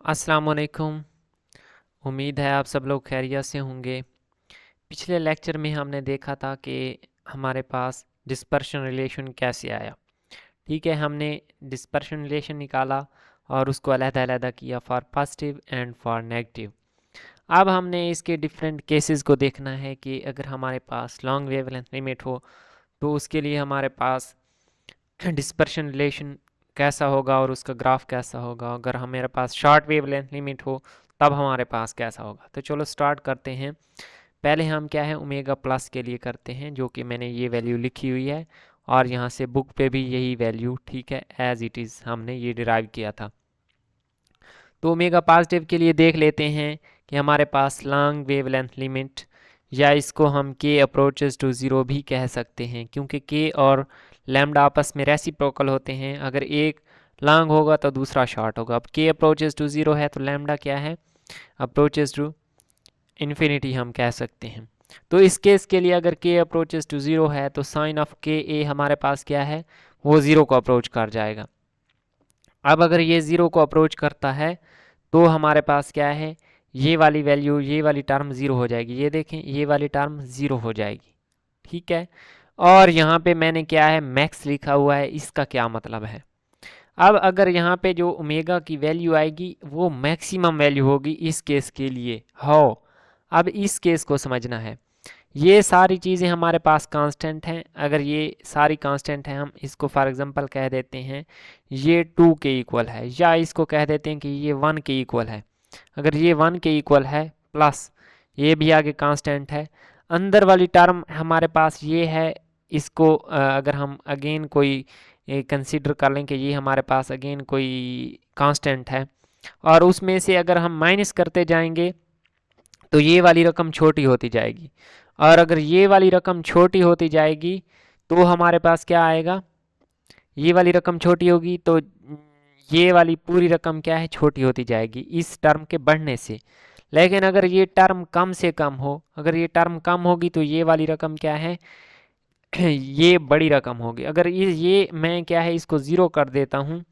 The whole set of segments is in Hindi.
अस्सलाम वालेकुम। उम्मीद है आप सब लोग खैरियत से होंगे। पिछले लेक्चर में हमने देखा था कि हमारे पास डिस्पर्शन रिलेशन कैसे आया। ठीक है, हमने डिस्पर्शन रिलेशन निकाला और उसको अलग-अलग किया for positive and for negative. अब हमने इसके डिफरेंट केसेस को देखना है कि अगर हमारे पास लॉन्ग वेवलेंथ लिमिट हो तो उसके लिए हमारे पास डिस्पर्शन रिलेशन कैसा होगा और उसका ग्राफ कैसा होगा। अगर हमारे पास शॉर्ट वेवलेंथ लिमिट हो तब हमारे पास कैसा होगा। तो चलो स्टार्ट करते हैं। पहले हम क्या है ओमेगा प्लस के लिए करते हैं, जो कि मैंने ये वैल्यू लिखी हुई है और यहाँ से बुक पे भी यही वैल्यू ठीक है एज इट इज़ हमने ये डिराइव किया था। तो ओमेगा पॉजिटिव के लिए देख लेते हैं कि हमारे पास लॉन्ग वेवलेंथ लिमिट, या इसको हम के अप्रोचेस टू ज़ीरो भी कह सकते हैं, क्योंकि के और लैम्डा आपस में रेसिप्रोकल होते हैं। अगर एक लॉन्ग होगा तो दूसरा शॉर्ट होगा। अब के अप्रोचेस टू ज़ीरो है तो लैम्डा क्या है, अप्रोचेस टू इन्फिनिटी हम कह सकते हैं। तो इस केस के लिए अगर के अप्रोचेस टू ज़ीरो है तो साइन ऑफ के ए हमारे पास क्या है, वो ज़ीरो को अप्रोच कर जाएगा। अब अगर ये ज़ीरो को अप्रोच करता है तो हमारे पास क्या है, ये वाली वैल्यू, ये वाली टर्म ज़ीरो हो जाएगी। ये देखें, ये वाली टर्म ज़ीरो हो जाएगी। ठीक है, और यहाँ पे मैंने क्या है मैक्स लिखा हुआ है, इसका क्या मतलब है। अब अगर यहाँ पे जो ओमेगा की वैल्यू आएगी वो मैक्सिमम वैल्यू होगी इस केस के लिए। हाउ, अब इस केस को समझना है। ये सारी चीज़ें हमारे पास कांस्टेंट हैं। अगर ये सारी कांस्टेंट हैं, हम इसको फॉर एग्जांपल कह देते हैं ये 2 के इक्वल है, या इसको कह देते हैं कि ये 1 के इक्वल है। अगर ये 1 के इक्वल है प्लस ये भी आगे कांस्टेंट है, अंदर वाली टर्म हमारे पास ये है। इसको अगर हम अगेन कोई कंसीडर कर लें कि ये हमारे पास अगेन कोई कांस्टेंट है, और उसमें से अगर हम माइनस करते जाएंगे तो ये वाली रकम छोटी होती जाएगी, और अगर ये वाली रकम छोटी होती जाएगी तो हमारे पास क्या आएगा, ये वाली रकम छोटी होगी तो ये वाली पूरी रकम क्या है, छोटी होती जाएगी इस टर्म के बढ़ने से। लेकिन अगर ये टर्म कम से कम हो, अगर ये टर्म कम होगी तो ये वाली रकम क्या है ये बड़ी रकम होगी। अगर ये मैं क्या है इसको ज़ीरो कर देता हूँ,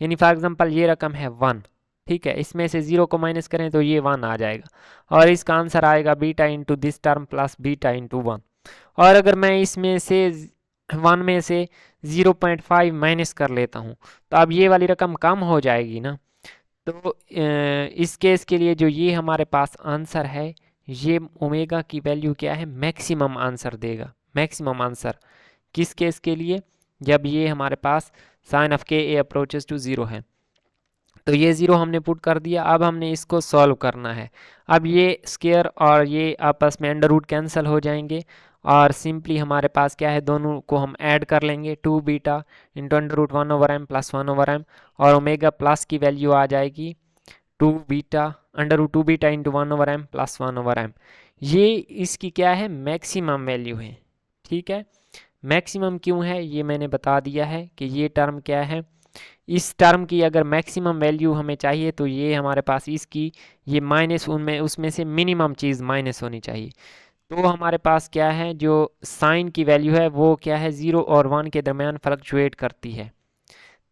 यानी फॉर एग्जांपल ये रकम है 1, ठीक है, इसमें से ज़ीरो को माइनस करें तो ये 1 आ जाएगा, और इसका आंसर आएगा beta into this term plus beta into 1। और अगर मैं इसमें से 1 में से 0.5 माइनस कर लेता हूँ तो अब ये वाली रकम कम हो जाएगी ना। तो इस केस के लिए जो ये हमारे पास आंसर है, ये ओमेगा की वैल्यू क्या है, मैक्सिमम आंसर देगा। मैक्सिमम आंसर किस केस के लिए, जब ये हमारे पास sign of K A approaches to zero है। तो ये ज़ीरो हमने पुट कर दिया। अब हमने इसको सॉल्व करना है। अब ये स्केयर और ये आपस में अंडर रूट कैंसिल हो जाएंगे, और सिंपली हमारे पास क्या है, दोनों को हम ऐड कर लेंगे, 2 beta into under root 1/m plus 1/m, और ओमेगा प्लस की वैल्यू आ जाएगी 2 beta under root 2 beta into 1/m plus 1/m। ये इसकी क्या है, मैक्सिमम वैल्यू है। ठीक है, मैक्सिमम क्यों है ये मैंने बता दिया है कि ये टर्म क्या है, इस टर्म की अगर मैक्सिमम वैल्यू हमें चाहिए तो ये हमारे पास इसकी ये माइनस उनमें उसमें से मिनिमम चीज़ माइनस होनी चाहिए। तो हमारे पास क्या है, जो साइन की वैल्यू है वो क्या है, 0 और 1 के दरमियान फ्लक्चुएट करती है।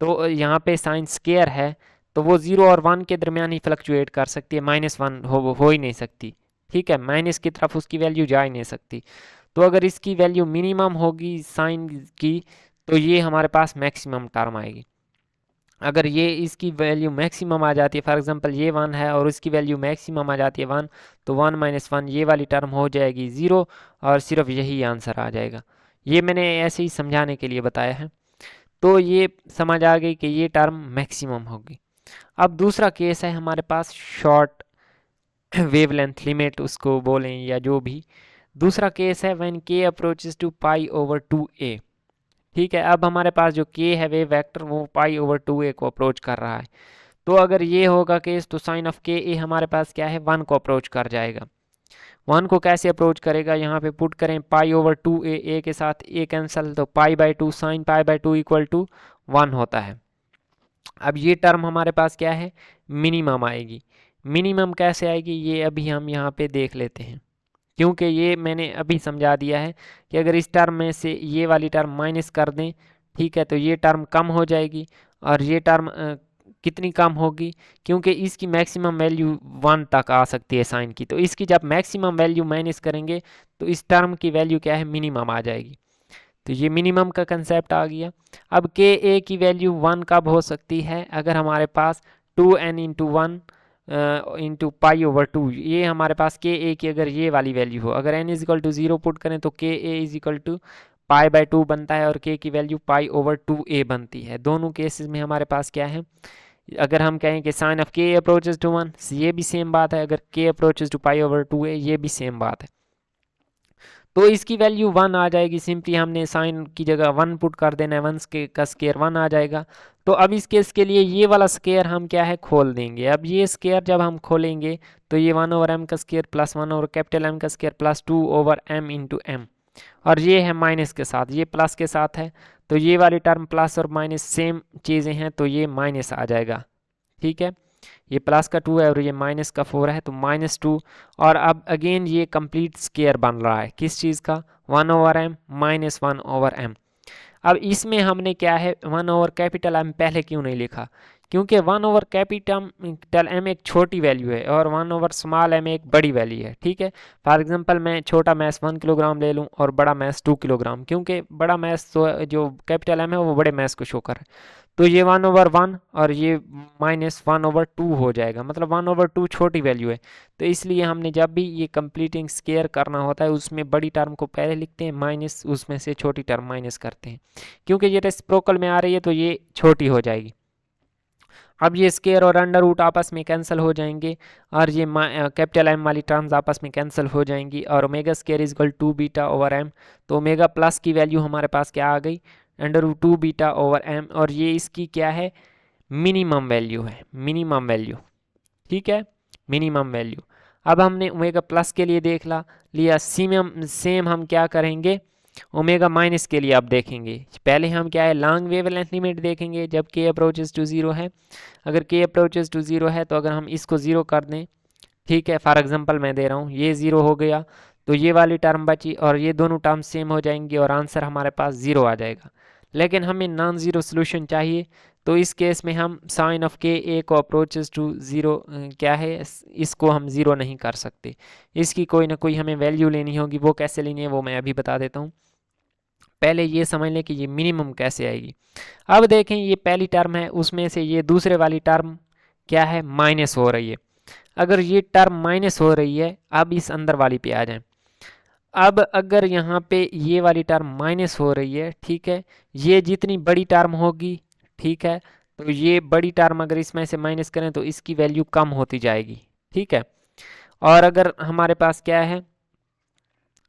तो यहाँ पे साइन स्केयर है तो वो 0 और 1 के दरमियान ही फ्लक्चुएट कर सकती है, -1 हो ही नहीं सकती। ठीक है, माइनस की तरफ उसकी वैल्यू जा ही नहीं सकती। तो अगर इसकी वैल्यू मिनिमम होगी साइन की तो ये हमारे पास मैक्सिमम टर्म आएगी। अगर ये इसकी वैल्यू मैक्सिमम आ जाती है, फॉर एग्जांपल ये 1 है और उसकी वैल्यू मैक्सिमम आ जाती है 1, तो 1 - 1 ये वाली टर्म हो जाएगी 0, और सिर्फ यही आंसर आ जाएगा। ये मैंने ऐसे ही समझाने के लिए बताया है। तो ये समझ आ गई कि ये टर्म मैक्सिमम होगी। अब दूसरा केस है हमारे पास शॉर्ट वेवलेंथ लिमिट उसको बोलें या जो भी। दूसरा केस है व्हेन के अप्रोचेस टू π/2a। ठीक है, अब हमारे पास जो के है वेव वेक्टर वो π/2a को अप्रोच कर रहा है। तो अगर ये होगा केस तो साइन ऑफ के ए हमारे पास क्या है, 1 को अप्रोच कर जाएगा। 1 को कैसे अप्रोच करेगा, यहाँ पे पुट करें π/2a, ए के साथ ए कैंसिल, तो π/2 साइन π/2 इक्वल टू 1 होता है। अब ये टर्म हमारे पास क्या है, मिनिमम आएगी। मिनिमम कैसे आएगी ये अभी हम यहाँ पे देख लेते हैं, क्योंकि ये मैंने अभी समझा दिया है कि अगर इस टर्म में से ये वाली टर्म माइनस कर दें, ठीक है, तो ये टर्म कम हो जाएगी, और ये टर्म कितनी कम होगी, क्योंकि इसकी मैक्सिमम वैल्यू 1 तक आ सकती है साइन की। तो इसकी जब मैक्सिमम वैल्यू माइनस करेंगे तो इस टर्म की वैल्यू क्या है, मिनिमम आ जाएगी। तो ये मिनिमम का कंसेप्ट आ गया। अब के ए की वैल्यू 1 कब हो सकती है, अगर हमारे पास 2n into 1 into pi over 2, ये हमारे पास के ए की अगर ये वाली वैल्यू हो, अगर n is equal to 0 put करें तो के a is equal to pi by 2 बनता है और के की वैल्यू पाई ओवर 2a बनती है। दोनों केसेस में हमारे पास क्या है, अगर हम कहें कि साइन ऑफ के अप्रोचेज टू 1, ये भी सेम बात है, अगर के approaches to pi over 2a, ये भी सेम बात है। तो इसकी वैल्यू 1 आ जाएगी, सिंपली हमने साइन की जगह 1 पुट कर देना है, 1 का स्केयर 1 आ जाएगा। तो अब इस केस के लिए ये वाला स्केयर हम क्या है, खोल देंगे। अब ये स्केयर जब हम खोलेंगे तो ये 1 ओवर एम का square plus 1 over capital m का square plus 2 over m into m, और ये है माइनस के साथ, ये प्लस के साथ है, तो ये वाली टर्म प्लस और माइनस सेम चीज़ें हैं, तो ये माइनस आ जाएगा। ठीक है, ये प्लस का 2 है और ये माइनस का 4 है, तो -2। और अब अगेन ये कंप्लीट स्केयर बन रहा है किस चीज़ का, 1 over M minus 1 over M. अब इसमें हमने क्या है, 1 ओवर कैपिटल एम पहले क्यों नहीं लिखा, क्योंकि 1 ओवर कैपिटल एम एक छोटी वैल्यू है और 1 ओवर स्मॉल एम एक बड़ी वैल्यू है। ठीक है, फॉर एग्जांपल मैं छोटा मैस 1 किलोग्राम ले लूँ और बड़ा मैस 2 किलोग्राम, क्योंकि बड़ा मैस जो कैपिटल एम है वो बड़े मैस को शो कर है, तो ये 1 ओवर 1 और ये -1 ओवर 2 हो जाएगा, मतलब 1 ओवर 2 छोटी वैल्यू है। तो इसलिए हमने जब भी ये कंप्लीटिंग स्केयर करना होता है उसमें बड़ी टर्म को पहले लिखते हैं, माइनस उसमें से छोटी टर्म माइनस करते हैं, क्योंकि ये रेसिप्रोकल में आ रही है तो ये छोटी हो जाएगी। अब ये स्केयर और अंडर रूट आपस में कैंसिल हो जाएंगे और ये कैपिटल एम वाली टर्म्स आपस में कैंसिल हो जाएंगी, और omega square is equal 2 beta over M. तो ओमेगा प्लस की वैल्यू हमारे पास क्या आ गई, √2 बीटा ओवर एम, और ये इसकी क्या है, मिनिमम वैल्यू है, मिनिमम वैल्यू। ठीक है, मिनिमम वैल्यू। अब हमने ओमेगा प्लस के लिए देख लिया, सेम हम क्या करेंगे ओमेगा माइनस के लिए। अब देखेंगे पहले हम क्या है, लॉन्ग वेवलेंथ लिमिट देखेंगे जब के अप्रोचेस टू 0 है। अगर के अप्रोचेस टू 0 है तो अगर हम इसको 0 कर दें, ठीक है, फॉर एग्जांपल मैं दे रहा हूँ, ये 0 हो गया तो ये वाली टर्म बची और ये दोनों टर्म सेम हो जाएंगी और आंसर हमारे पास 0 आ जाएगा। लेकिन हमें नॉन ज़ीरो सोल्यूशन चाहिए, तो इस केस में हम साइन ऑफ के ए को अप्रोचेस टू 0 क्या है, इसको हम 0 नहीं कर सकते, इसकी कोई ना कोई हमें वैल्यू लेनी होगी। वो कैसे लेनी है वो मैं अभी बता देता हूँ, पहले ये समझ लें कि ये मिनिमम कैसे आएगी। अब देखें ये पहली टर्म है, उसमें से ये दूसरे वाली टर्म क्या है, माइनस हो रही है। अगर ये टर्म माइनस हो रही है, अब इस अंदर वाली पे आ जाएं। अब अगर यहाँ पे ये वाली टर्म माइनस हो रही है, ठीक है, ये जितनी बड़ी टर्म होगी, ठीक है, तो ये बड़ी टर्म अगर इसमें से माइनस करें तो इसकी वैल्यू कम होती जाएगी। ठीक है, और अगर हमारे पास क्या है,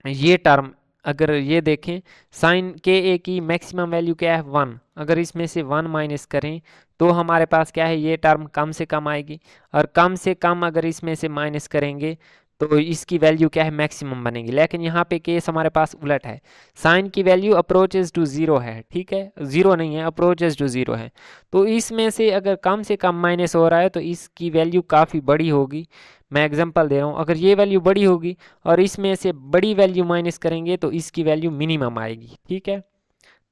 ये टर्म अगर ये देखें, साइन के ए की मैक्सिमम वैल्यू क्या है 1, अगर इसमें से 1 माइनस करें तो हमारे पास क्या है, ये टर्म कम से कम आएगी, और कम से कम अगर इसमें से माइनस करेंगे तो इसकी वैल्यू क्या है, मैक्सिमम बनेगी। लेकिन यहाँ पे केस हमारे पास उलट है, साइन की वैल्यू अप्रोचेस टू 0 है, ठीक है, 0 नहीं है, अप्रोचेस टू 0 है, तो इसमें से अगर कम से कम माइनस हो रहा है तो इसकी वैल्यू काफ़ी बड़ी होगी। मैं एग्जांपल दे रहा हूँ, अगर ये वैल्यू बड़ी होगी और इसमें से बड़ी वैल्यू माइनस करेंगे तो इसकी वैल्यू मिनिमम आएगी। ठीक है,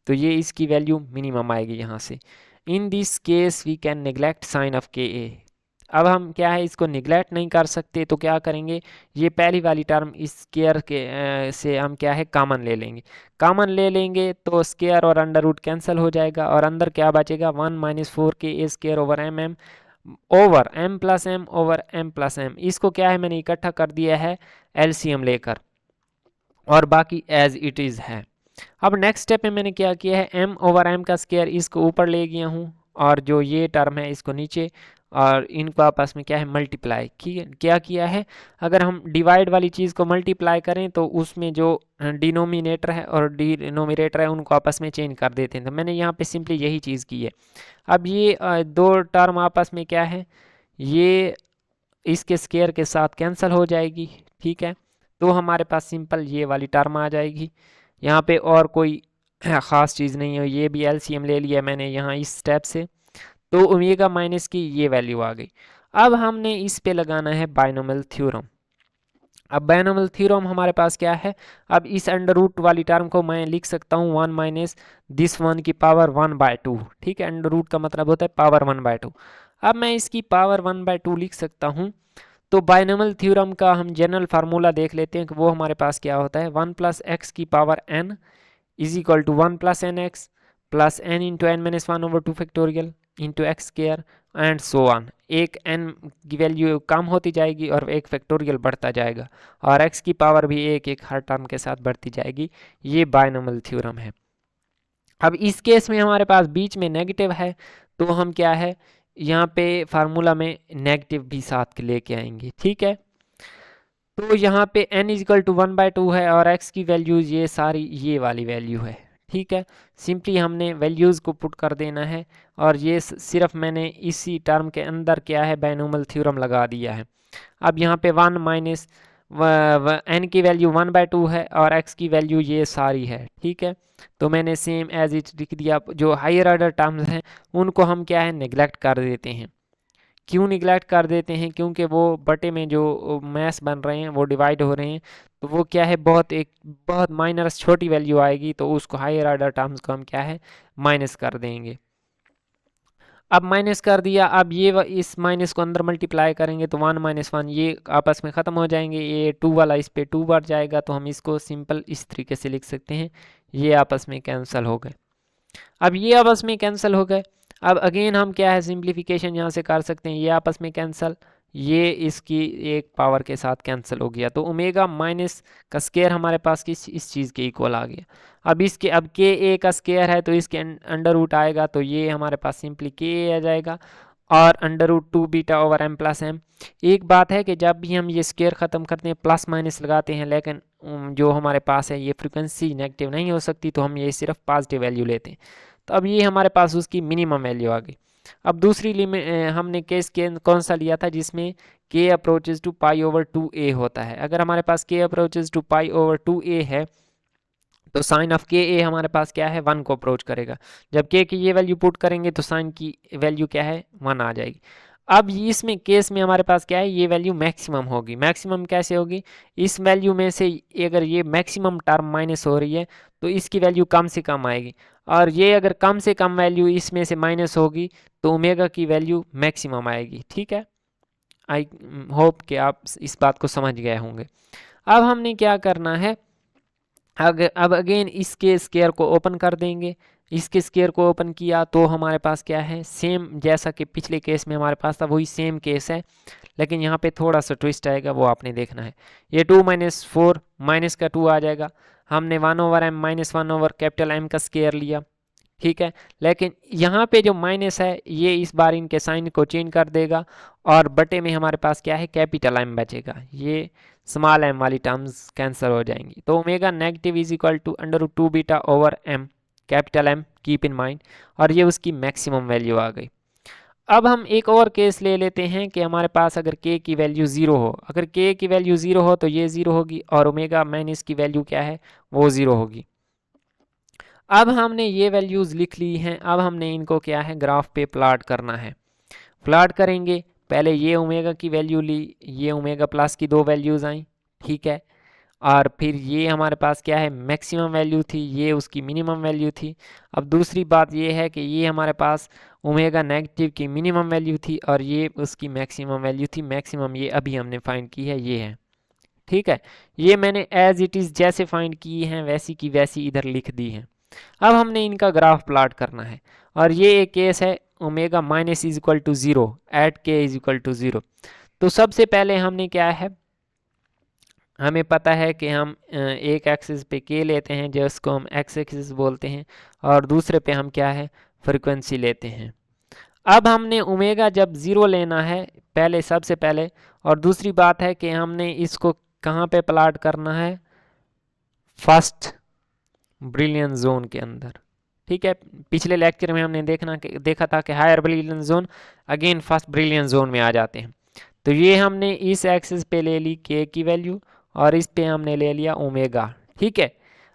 तो ये इसकी वैल्यू मिनिमम आएगी यहाँ से। In this case we can neglect sine of K A. अब हम क्या है, इसको निगलेक्ट नहीं कर सकते, तो क्या करेंगे, ये पहली वाली टर्म इस स्केयर के से हम क्या है, कॉमन ले लेंगे। कॉमन ले लेंगे तो स्केयर और अंडर रूट कैंसिल हो जाएगा और अंदर क्या बचेगा, 1 - 4 के a square over m m over m plus m over m plus m. इसको क्या है, मैंने इकट्ठा कर दिया है एलसीएम लेकर, और बाकी एज इट इज़ है। अब नेक्स्ट स्टेप में मैंने क्या किया है, m ओवर m का स्केयर इसको ऊपर ले गया हूँ और जो ये टर्म है इसको नीचे, और इनको आपस में क्या है, मल्टीप्लाई क्या किया है। अगर हम डिवाइड वाली चीज़ को मल्टीप्लाई करें तो उसमें जो डिनोमिनेटर है और डिनोमिनेटर है उनको आपस में चेंज कर देते हैं, तो मैंने यहाँ पे सिंपली यही चीज़ की है। अब ये दो टर्म आपस में क्या है, ये इसके स्केयर के साथ कैंसिल हो जाएगी। ठीक है, तो हमारे पास सिंपल ये वाली टर्म आ जाएगी। यहाँ पे और कोई ख़ास चीज़ नहीं है, ये भी एलसीएम ले लिया मैंने यहाँ इस स्टेप से, तो ओमेगा माइनस की ये वैल्यू आ गई। अब हमने इस पे लगाना है बायनोमियल थ्योरम। अब बायनोमियल थ्योरम हमारे पास क्या है, अब इस अंडर रूट वाली टर्म को मैं लिख सकता हूँ 1 - दिस 1 की पावर 1/2। ठीक है, अंडर रूट का मतलब होता है पावर 1/2। अब मैं इसकी पावर 1/2 लिख सकता हूँ। तो बाइनोमियल थ्योरम का हम जनरल फार्मूला देख लेते हैं कि वो हमारे पास क्या होता है। 1 + x की power n is equal to 1 + nx plus n into n minus 1/2 factorial into X square and so on. एक n की वैल्यू कम होती जाएगी और एक फैक्टोरियल बढ़ता जाएगा और x की पावर भी एक एक हर टर्म के साथ बढ़ती जाएगी। ये बाइनोमियल थ्योरम है। अब इस केस में हमारे पास बीच में नेगेटिव है, तो हम क्या है यहाँ पे फार्मूला में नेगेटिव भी साथ लेके आएंगे। ठीक है, तो यहाँ पे n इजिकल टू 1/2 है और x की वैल्यूज ये सारी ये वाली वैल्यू है। ठीक है, सिंपली हमने वैल्यूज़ को पुट कर देना है और ये सिर्फ मैंने इसी टर्म के अंदर क्या है बाइनोमियल थ्योरम लगा दिया है। अब यहाँ पे 1 माइनस n की वैल्यू 1/2 है और x की वैल्यू ये सारी है। ठीक है, तो मैंने सेम एज इट लिख दिया। जो हायर ऑर्डर टर्म्स हैं उनको हम क्या है निगलेक्ट कर देते हैं। क्यों निगलेक्ट कर देते हैं? क्योंकि वो बटे में जो मैथ्स बन रहे हैं वो डिवाइड हो रहे हैं, तो वो क्या है बहुत माइनर छोटी वैल्यू आएगी, तो उसको हायर ऑर्डर टर्म्स को हम क्या है माइनस कर देंगे। अब माइनस कर दिया, अब ये इस माइनस को अंदर मल्टीप्लाई करेंगे तो 1 - 1 ये आपस में ख़त्म हो जाएंगे। ये 2 वाला इस पे 2 बढ़ जाएगा, तो हम इसको सिंपल इस तरीके से लिख सकते हैं, ये आपस में कैंसिल हो गए। अब ये आपस में कैंसिल हो गए। अब अगेन हम क्या है सिंप्लीफिकेशन यहाँ से कर सकते हैं, ये आपस में कैंसिल, ये इसकी एक पावर के साथ कैंसिल हो गया, तो ओमेगा माइनस का स्केयर हमारे पास किस इस चीज़ के इक्वल आ गया। अब के ए का स्केयर है तो इसके अंडर रूट आएगा, तो ये हमारे पास सिंपली के ए आ जाएगा और √2 बीटा ओवर m + m। एक बात है कि जब भी हम ये स्केयर ख़त्म करते हैं प्लस माइनस लगाते हैं, लेकिन जो हमारे पास है ये फ्रिक्वेंसी नेगेटिव नहीं हो सकती, तो हम ये सिर्फ पॉजिटिव वैल्यू लेते हैं। तो अब ये हमारे पास उसकी मिनिमम वैल्यू आ गई। अब दूसरी लिमिट हमने केस के कौन सा लिया था जिसमें k अप्रोचेज टू π/2a होता है। अगर हमारे पास k अप्रोचेज टू π/2a है तो साइन ऑफ के ए हमारे पास क्या है 1 को अप्रोच करेगा। जब के की ये वैल्यू पुट करेंगे तो साइन की वैल्यू क्या है 1 आ जाएगी। अब इसमें केस में हमारे पास क्या है ये वैल्यू मैक्सिमम होगी। मैक्सिमम कैसे होगी? इस वैल्यू में से अगर ये मैक्सिमम टर्म माइनस हो रही है तो इसकी वैल्यू कम से कम आएगी, और ये अगर कम से कम वैल्यू इसमें से माइनस होगी तो ओमेगा की वैल्यू मैक्सिमम आएगी। ठीक है, आई होप कि आप इस बात को समझ गए होंगे। अब हमने क्या करना है, अब अगेन इसके स्केयर को ओपन कर देंगे। इसके स्केयर को ओपन किया तो हमारे पास क्या है सेम जैसा कि पिछले केस में हमारे पास था वही सेम केस है, लेकिन यहाँ पे थोड़ा सा ट्विस्ट आएगा, वो आपने देखना है। ये 2 - 4 माइनस का 2 आ जाएगा। हमने 1/m - 1/M का स्केयर लिया। ठीक है, लेकिन यहाँ पे जो माइनस है ये इस बार इनके साइन को चेंज कर देगा और बटे में हमारे पास क्या है कैपिटल M बचेगा। ये स्मॉल m वाली टर्म्स कैंसिल हो जाएंगी, तो omega negative is equal to √2 beta over m capital M keep in mind, और ये उसकी मैक्सिमम वैल्यू आ गई। अब हम एक और केस ले लेते हैं कि हमारे पास अगर k की वैल्यू 0 हो। अगर k की वैल्यू 0 हो तो ये 0 होगी और ओमेगा माइनस की वैल्यू क्या है वो 0 होगी। अब हमने ये वैल्यूज़ लिख ली हैं, अब हमने इनको क्या है ग्राफ पे प्लाट करना है। प्लाट करेंगे, पहले ये ओमेगा की वैल्यू ली, ये ओमेगा प्लस की 2 वैल्यूज़ आई। ठीक है, और फिर ये हमारे पास क्या है मैक्सिमम वैल्यू थी, ये उसकी मिनिमम वैल्यू थी। अब दूसरी बात ये है कि ये हमारे पास ओमेगा नेगेटिव की मिनिमम वैल्यू थी और ये उसकी मैक्सिमम वैल्यू थी। मैक्सिमम ये अभी हमने फाइंड की है, ये है। ठीक है, ये मैंने एज इट इज़ जैसे फाइंड की हैं वैसी की वैसी इधर लिख दी हैं। अब हमने इनका ग्राफ प्लाट करना है और ये एक केस है omega minus is equal to 0 at K is equal to 0। तो सबसे पहले हमने क्या है, हमें पता है कि हम एक एक्सिस पे के लेते हैं जिसको हम एक्स एक्सिस बोलते हैं और दूसरे पे हम क्या है फ्रीक्वेंसी लेते हैं। अब हमने ओमेगा जब 0 लेना है पहले सबसे पहले, और दूसरी बात है कि हमने इसको कहाँ पे प्लाट करना है फर्स्ट ब्रिलियन जोन के अंदर। ठीक है, पिछले लेक्चर में हमने देखा था कि higher Brillouin zone again first Brillouin zone में आ जाते हैं। तो ये हमने इस एक्सिस पे ले ली के की वैल्यू और इस पे हमने ले लिया ओमेगा। ठीक है,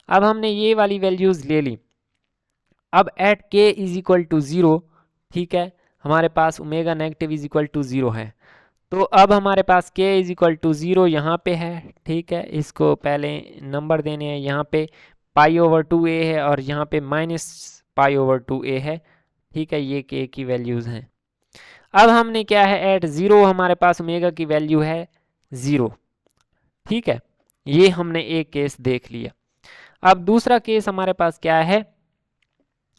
अब हमने ये वाली वैल्यूज़ ले ली। अब eight K is equal to 0, ठीक है, हमारे पास omega negative is equal to 0 है। तो अब हमारे पास k इज इक्वल टू 0 यहाँ पे है। ठीक है, इसको पहले नंबर देने हैं, यहाँ पे π/2a है और यहाँ पे -π/2a है। ठीक है, ये k की वैल्यूज़ हैं। अब हमने क्या है, एट 0 हमारे पास ओमेगा की वैल्यू है 0, ठीक है। ये हमने एक केस देख लिया। अब दूसरा केस हमारे पास क्या है,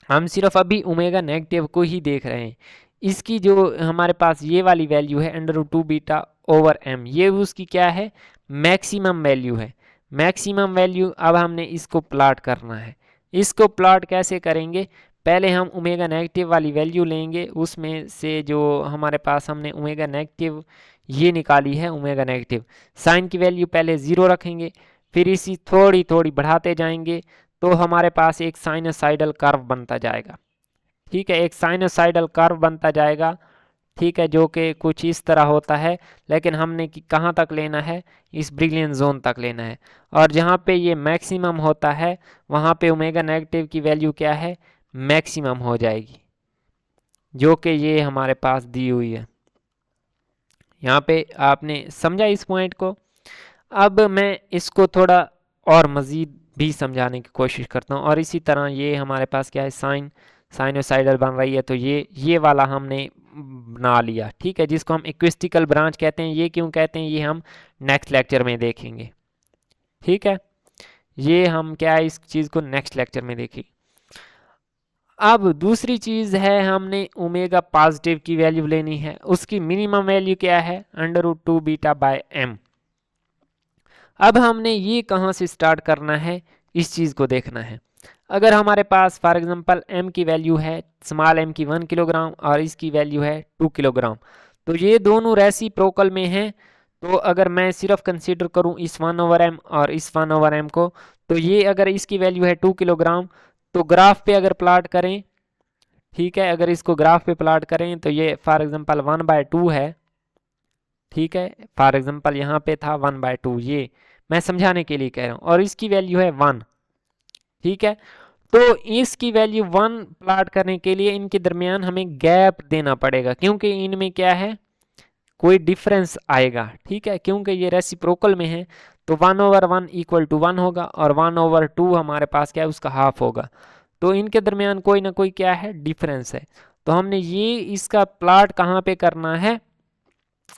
हम सिर्फ अभी ओमेगा नेगेटिव को ही देख रहे हैं। इसकी जो हमारे पास ये वाली वैल्यू है √2 बीटा ओवर एम, ये उसकी क्या है, मैक्सिमम वैल्यू है। मैक्सिमम वैल्यू, अब हमने इसको प्लॉट करना है। इसको प्लॉट कैसे करेंगे, पहले हम ओमेगा नेगेटिव वाली वैल्यू लेंगे, उसमें से जो हमारे पास हमने ओमेगा नेगेटिव ये निकाली है, ओमेगा नेगेटिव साइन की वैल्यू पहले 0 रखेंगे, फिर इसी थोड़ी थोड़ी बढ़ाते जाएंगे, तो हमारे पास एक साइनोसाइडल कर्व बनता जाएगा, ठीक है। एक साइनोसाइडल कर्व बनता जाएगा, ठीक है, जो कि कुछ इस तरह होता है। लेकिन हमने कहाँ तक लेना है, इस ब्रिलियंट जोन तक लेना है। और जहाँ पे ये मैक्सिमम होता है वहाँ पे ओमेगा नेगेटिव की वैल्यू क्या है, मैक्सिमम हो जाएगी, जो कि ये हमारे पास दी हुई है। यहाँ पे आपने समझा इस पॉइंट को। अब मैं इसको थोड़ा और मज़ीद भी समझाने की कोशिश करता हूँ। और इसी तरह ये हमारे पास क्या है, साइनोसाइडल बन रही है, तो ये वाला हमने बना लिया, ठीक है, जिसको हम इक्विस्टिकल ब्रांच कहते हैं। ये क्यों कहते हैं, ये हम नेक्स्ट लेक्चर में देखेंगे, ठीक है। ये हम क्या है, इस चीज़ को नेक्स्ट लेक्चर में देखेंगे। अब दूसरी चीज़ है, हमने ओमेगा पॉजिटिव की वैल्यू लेनी है। उसकी मिनिमम वैल्यू क्या है, √2 बीटा बाय एम। अब हमने ये कहाँ से स्टार्ट करना है, इस चीज़ को देखना है। अगर हमारे पास फॉर एग्जांपल m की वैल्यू है, स्मॉल m की 1 किलोग्राम और इसकी वैल्यू है 2 किलोग्राम, तो ये दोनों रेसिप्रोकल में हैं। तो अगर मैं सिर्फ कंसीडर करूं इस 1/m और इस 1/m को, तो ये अगर इसकी वैल्यू है 2 किलोग्राम, तो ग्राफ पे अगर प्लाट करें, ठीक है, अगर इसको ग्राफ पे प्लाट करें तो ये फॉर एग्जांपल 1/2 है, ठीक है। फॉर एग्जांपल यहाँ पे था 1/2, ये मैं समझाने के लिए कह रहा हूँ, और इसकी वैल्यू है 1, ठीक है। तो इसकी वैल्यू 1 प्लॉट करने के लिए इनके दरमियान हमें गैप देना पड़ेगा, क्योंकि इनमें क्या है, कोई डिफरेंस आएगा, ठीक है, क्योंकि ये रेसिप्रोकल में है। तो 1/1 इक्वल टू 1 होगा, और 1/2 हमारे पास क्या है, उसका हाफ होगा। तो इनके दरमियान कोई ना कोई क्या है, डिफरेंस है। तो हमने ये इसका प्लॉट कहाँ पे करना है,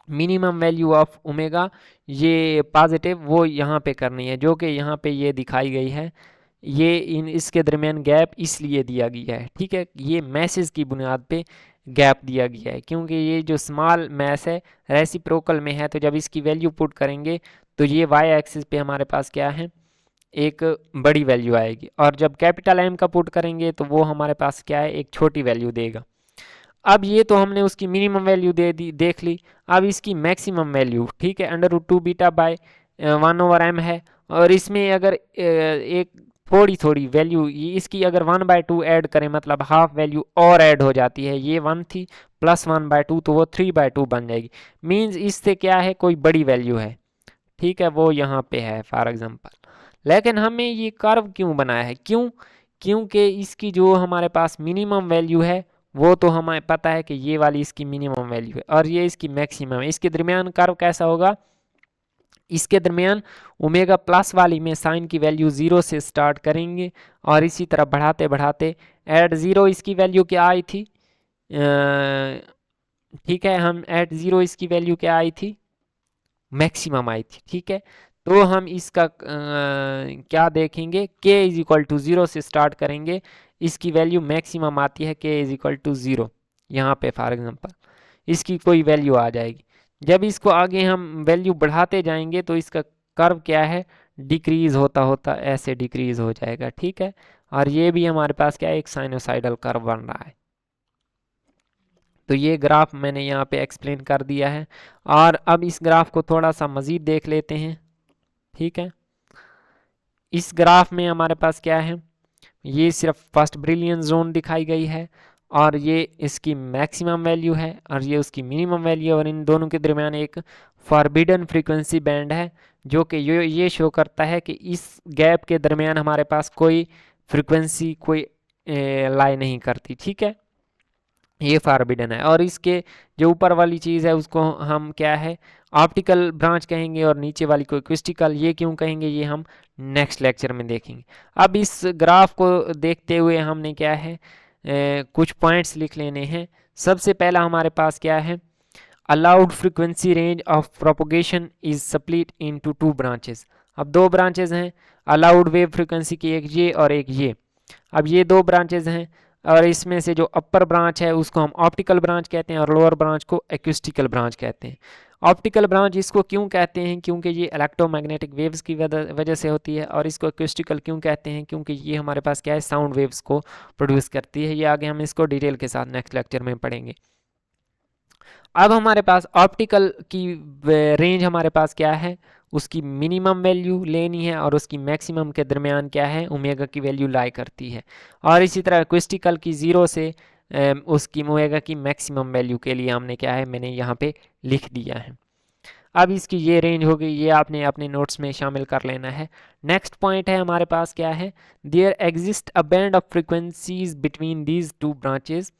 मिनिमम वैल्यू ऑफ ओमेगा ये पॉजिटिव वो यहाँ पे करनी है, जो कि यहाँ पे ये दिखाई गई है। ये इसके दरमियान गैप इसलिए दिया गया है, ठीक है, ये मैसेज की बुनियाद पे गैप दिया गया है, क्योंकि ये जो स्मॉल मैस है रेसिप्रोकल में है, तो जब इसकी वैल्यू पुट करेंगे तो ये वाई एक्सिस पे हमारे पास क्या है, एक बड़ी वैल्यू आएगी, और जब कैपिटल एम का पुट करेंगे तो वो हमारे पास क्या है, एक छोटी वैल्यू देगा। अब ये तो हमने उसकी मिनिमम वैल्यू दे दी, देख ली। अब इसकी मैक्सिमम वैल्यू, ठीक है, √2 बीटा बाय 1/m है, और इसमें अगर एक थोड़ी थोड़ी वैल्यू इसकी अगर 1/2 ऐड करें, मतलब हाफ वैल्यू और ऐड हो जाती है, ये 1 थी प्लस 1/2, तो वो 3/2 बन जाएगी। मीन्स इससे क्या है, कोई बड़ी वैल्यू है, ठीक है, वो यहाँ पे है फॉर एग्जांपल। लेकिन हमें ये कर्व क्यों बनाया है, क्योंकि इसकी जो हमारे पास मिनिमम वैल्यू है वो तो हमें पता है कि ये वाली इसकी मिनिमम वैल्यू है, और ये इसकी मैक्सिमम है। इसके दरमियान कर्व कैसा होगा, इसके दरमियान ओमेगा प्लस वाली में साइन की वैल्यू 0 से स्टार्ट करेंगे, और इसी तरह बढ़ाते बढ़ाते एट 0 इसकी वैल्यू क्या आई थी, ठीक है, हम एट 0 इसकी वैल्यू क्या आई थी, मैक्सिमम आई थी, ठीक है। तो हम इसका क्या देखेंगे, k इज इक्वल टू 0 से स्टार्ट करेंगे, इसकी वैल्यू मैक्सिमम आती है k इज इक्वल टू 0, यहाँ पे फॉर एग्जांपल इसकी कोई वैल्यू आ जाएगी। जब इसको आगे हम वैल्यू बढ़ाते जाएंगे तो इसका कर्व क्या है, डिक्रीज होता होता ऐसे डिक्रीज हो जाएगा, ठीक है। और ये भी हमारे पास क्या है, एक साइनोसाइडल कर्व बन रहा है। तो ये ग्राफ मैंने यहाँ पे एक्सप्लेन कर दिया है, और अब इस ग्राफ को थोड़ा सा मज़ीद देख लेते हैं, ठीक है। इस ग्राफ में हमारे पास क्या है, ये सिर्फ फर्स्ट ब्रिलियंट जोन दिखाई गई है, और ये इसकी मैक्सिमम वैल्यू है, और ये उसकी मिनिमम वैल्यू है, और इन दोनों के दरमियान एक फॉरबिडन फ्रीक्वेंसी बैंड है, जो कि ये शो करता है कि इस गैप के दरमियान हमारे पास कोई फ्रीक्वेंसी कोई लाई नहीं करती, ठीक है, ये फॉरबिडन है। और इसके जो ऊपर वाली चीज़ है उसको हम क्या है, ऑप्टिकल ब्रांच कहेंगे, और नीचे वाली को एक्विस्टिकल। ये क्यों कहेंगे, ये हम नेक्स्ट लेक्चर में देखेंगे। अब इस ग्राफ को देखते हुए हमने क्या है, कुछ पॉइंट्स लिख लेने हैं। सबसे पहला हमारे पास क्या है, allowed frequency range of propagation is split into two branches. अब दो ब्रांचेस हैं अलाउड वेव फ्रीक्वेंसी की, एक ये और एक ये। अब ये दो ब्रांचेस हैं और इसमें से जो अपर ब्रांच है उसको हम ऑप्टिकल ब्रांच कहते हैं और लोअर ब्रांच को एक्यूस्टिकल ब्रांच कहते हैं। ऑप्टिकल ब्रांच इसको क्यों कहते हैं, क्योंकि ये इलेक्ट्रोमैग्नेटिक वेव्स की वजह से होती है। और इसको एक्यूस्टिकल क्यों कहते हैं, क्योंकि ये हमारे पास क्या है, साउंड वेव्स को प्रोड्यूस करती है। ये आगे हम इसको डिटेल के साथ नेक्स्ट लेक्चर में पढ़ेंगे। अब हमारे पास ऑप्टिकल की रेंज हमारे पास क्या है, उसकी मिनिमम वैल्यू लेनी है और उसकी मैक्सिमम के दरमियान क्या है, ओमेगा की वैल्यू लाई करती है। और इसी तरह एक्विस्टिकल की 0 से उसकी ओमेगा की मैक्सिमम वैल्यू के लिए हमने क्या है, मैंने यहाँ पे लिख दिया है। अब इसकी ये रेंज हो गई, ये आपने अपने नोट्स में शामिल कर लेना है। नेक्स्ट पॉइंट है हमारे पास क्या है, there exist a band of frequencies between these two branches.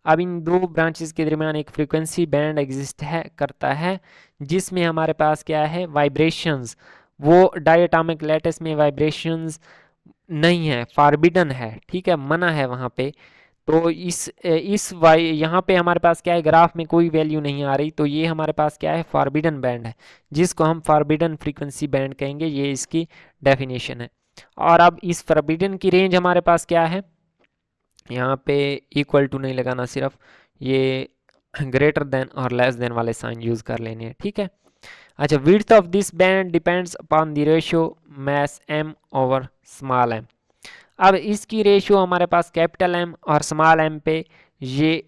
अब इन दो ब्रांचेस के दरमियान एक फ्रीक्वेंसी बैंड एग्जिस्ट है करता है, जिसमें हमारे पास क्या है, वाइब्रेशंस, वो डायटोमिक लैटिस में वाइब्रेशंस नहीं है, फॉरबिडन है, ठीक है, मना है वहाँ पे। तो इस वाई यहाँ पे हमारे पास क्या है, ग्राफ में कोई वैल्यू नहीं आ रही, तो ये हमारे पास क्या है, फॉरबिडन बैंड है, जिसको हम फॉरबिडन फ्रीक्वेंसी बैंड कहेंगे। ये इसकी डेफिनेशन है। और अब इस फॉरबिडन की रेंज हमारे पास क्या है, यहाँ पे इक्वल टू नहीं लगाना, सिर्फ ये ग्रेटर देन और लेस देन वाले साइन यूज कर लेने हैं, ठीक है। अच्छा, width of this band depends upon the ratio mass M over small M. अब इसकी रेशियो हमारे पास कैपिटल एम और स्मॉल एम पे ये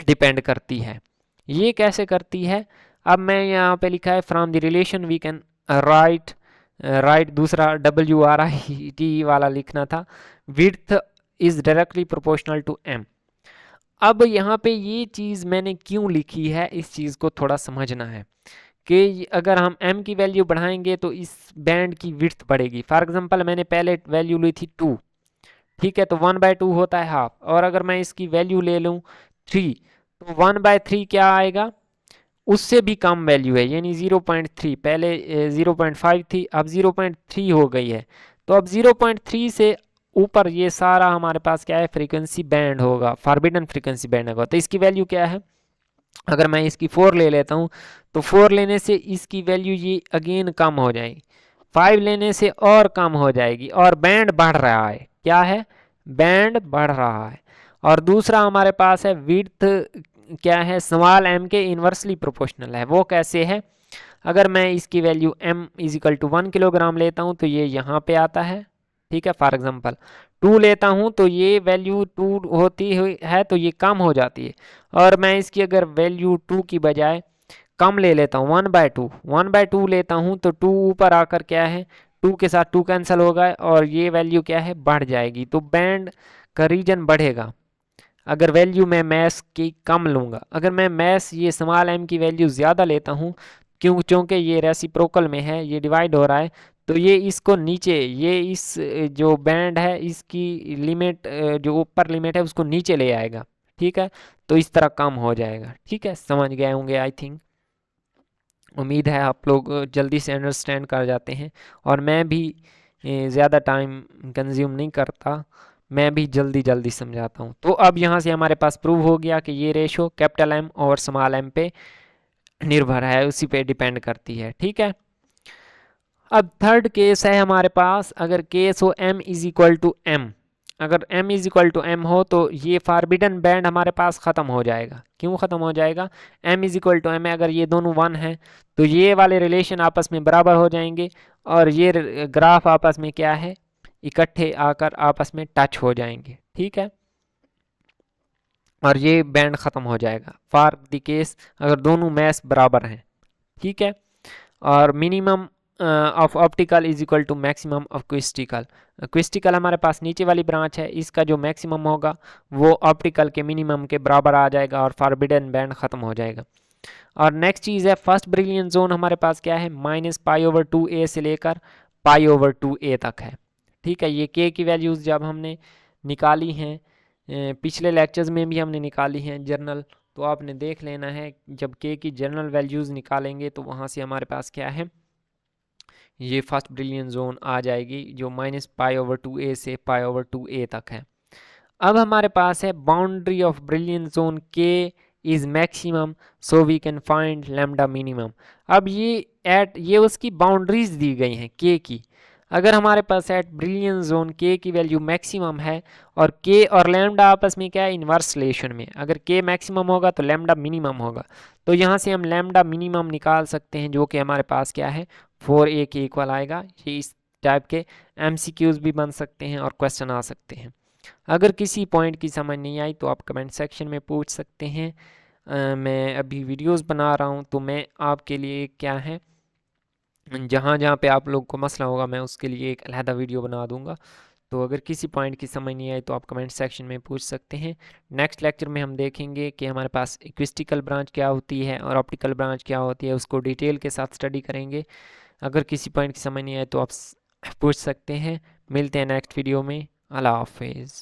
डिपेंड करती है। ये कैसे करती है, अब मैं यहाँ पे लिखा है from the relation we can write दूसरा WRIT वाला लिखना था, width is directly proportional to M. अब यहाँ पे ये चीज़ मैंने क्यों लिखी है, इस चीज़ को थोड़ा समझना है कि अगर हम m की वैल्यू बढ़ाएंगे तो इस बैंड की विड्थ बढ़ेगी। फॉर एग्जांपल मैंने पहले वैल्यू ली थी 2, ठीक है, तो 1/2 होता है हाफ, और अगर मैं इसकी वैल्यू ले लूँ 3 तो 1/3 क्या आएगा, उससे भी कम वैल्यू है, यानी 0.3, पहले 0.5 थी, अब 0.3 हो गई है। तो अब 0.3 से ऊपर ये सारा हमारे पास क्या है, फ्रीक्वेंसी बैंड होगा, फॉरबिडन फ्रीक्वेंसी बैंड होगा। तो इसकी वैल्यू क्या है, अगर मैं इसकी 4 ले लेता हूँ तो 4 लेने से इसकी वैल्यू ये अगेन कम हो जाएगी, 5 लेने से और कम हो जाएगी, और बैंड बढ़ रहा है, क्या है, बैंड बढ़ रहा है। और दूसरा हमारे पास है विड्थ, क्या है, स्मॉल एम के इन्वर्सली प्रोपोर्शनल है। वो कैसे है, अगर मैं इसकी वैल्यू m = 1 किलोग्राम लेता हूँ तो ये यहाँ पे आता है, ठीक है। फॉर एग्जांपल 2 लेता हूँ तो ये वैल्यू 2 होती है तो ये कम हो जाती है, और मैं इसकी अगर वैल्यू 2 की बजाय कम ले लेता हूँ 1/2 लेता हूँ तो 2 ऊपर आकर क्या है, 2 के साथ 2 कैंसिल होगा और ये वैल्यू क्या है, बढ़ जाएगी। तो बैंड का रीजन बढ़ेगा अगर वैल्यू मैं मैस की कम लूँगा। अगर मैं मैस ये स्मॉल एम की वैल्यू ज़्यादा लेता हूँ, क्योंकि ये रेसिप्रोकल में है, ये डिवाइड हो रहा है, तो ये इसको नीचे, ये इस जो बैंड है इसकी लिमिट, जो ऊपर लिमिट है उसको नीचे ले आएगा, ठीक है। तो इस तरह कम हो जाएगा, ठीक है, समझ गए होंगे आई थिंक। उम्मीद है आप लोग जल्दी से अंडरस्टैंड कर जाते हैं, और मैं भी ज़्यादा टाइम कंज्यूम नहीं करता, मैं भी जल्दी जल्दी समझाता हूँ। तो अब यहाँ से हमारे पास प्रूव हो गया कि ये रेशो कैपिटल एम और स्मॉल एम पे निर्भर है, उसी पे डिपेंड करती है, ठीक है। अब थर्ड केस है हमारे पास, अगर केस हो m, अगर m हो तो ये फॉरबिडन बैंड हमारे पास ख़त्म हो जाएगा। क्यों ख़त्म हो जाएगा, m है, अगर ये दोनों 1 हैं तो ये वाले रिलेशन आपस में बराबर हो जाएंगे, और ये ग्राफ आपस में क्या है, इकट्ठे आकर आपस में टच हो जाएंगे, ठीक है, और ये बैंड ख़त्म हो जाएगा फॉर द केस अगर दोनों मैस बराबर हैं, ठीक है। और minimum of optical = maximum of क्विस्टिकल। क्विस्टिकल हमारे पास नीचे वाली ब्रांच है, इसका जो मैक्सिमम होगा वो ऑप्टिकल के मिनिमम के बराबर आ जाएगा और फॉरबिडन बैंड ख़त्म हो जाएगा। और नेक्स्ट चीज़ है फर्स्ट ब्रिलियन जोन, हमारे पास क्या है, -π/2a से लेकर π/2a तक है, ठीक है। ये k की वैल्यूज़ जब हमने निकाली हैं, पिछले लेक्चर्स में भी हमने निकाली हैं जनरल, तो आपने देख लेना है, जब k की जनरल वैल्यूज़ निकालेंगे तो वहाँ से हमारे पास क्या है, ये फर्स्ट ब्रिलियन जोन आ जाएगी जो -π/2a से π/2a तक है। अब हमारे पास है boundary of Brillouin zone k is maximum so we can find lambda minimum. अब ये उसकी बाउंड्रीज दी गई हैं के की। अगर हमारे पास एट ब्रिलियन जोन के की वैल्यू मैक्सिमम है और के और लैम्डा आपस में क्या है, इन्वर्स रिलेशन में, अगर के मैक्सिमम होगा तो लैम्डा मिनिमम होगा। तो यहाँ से हम लैम्डा मिनिमम निकाल सकते हैं, जो कि हमारे पास क्या है 4a के इक्वल आएगा। ये इस टाइप के MCQs भी बन सकते हैं और क्वेश्चन आ सकते हैं। अगर किसी पॉइंट की समझ नहीं आई तो आप कमेंट सेक्शन में पूछ सकते हैं। मैं अभी वीडियोस बना रहा हूँ, तो मैं आपके लिए क्या है, जहाँ जहाँ पे आप लोग को मसला होगा मैं उसके लिए एक अलहदा वीडियो बना दूंगा। तो अगर किसी पॉइंट की समझ नहीं आई तो आप कमेंट सेक्शन में पूछ सकते हैं। नेक्स्ट लेक्चर में हम देखेंगे कि हमारे पास एक्विस्टिकल ब्रांच क्या होती है और ऑप्टिकल ब्रांच क्या होती है, उसको डिटेल के साथ स्टडी करेंगे। अगर किसी पॉइंट की समझ नहीं आए तो आप पूछ सकते हैं। मिलते हैं नेक्स्ट वीडियो में। अल्लाह हाफिज़।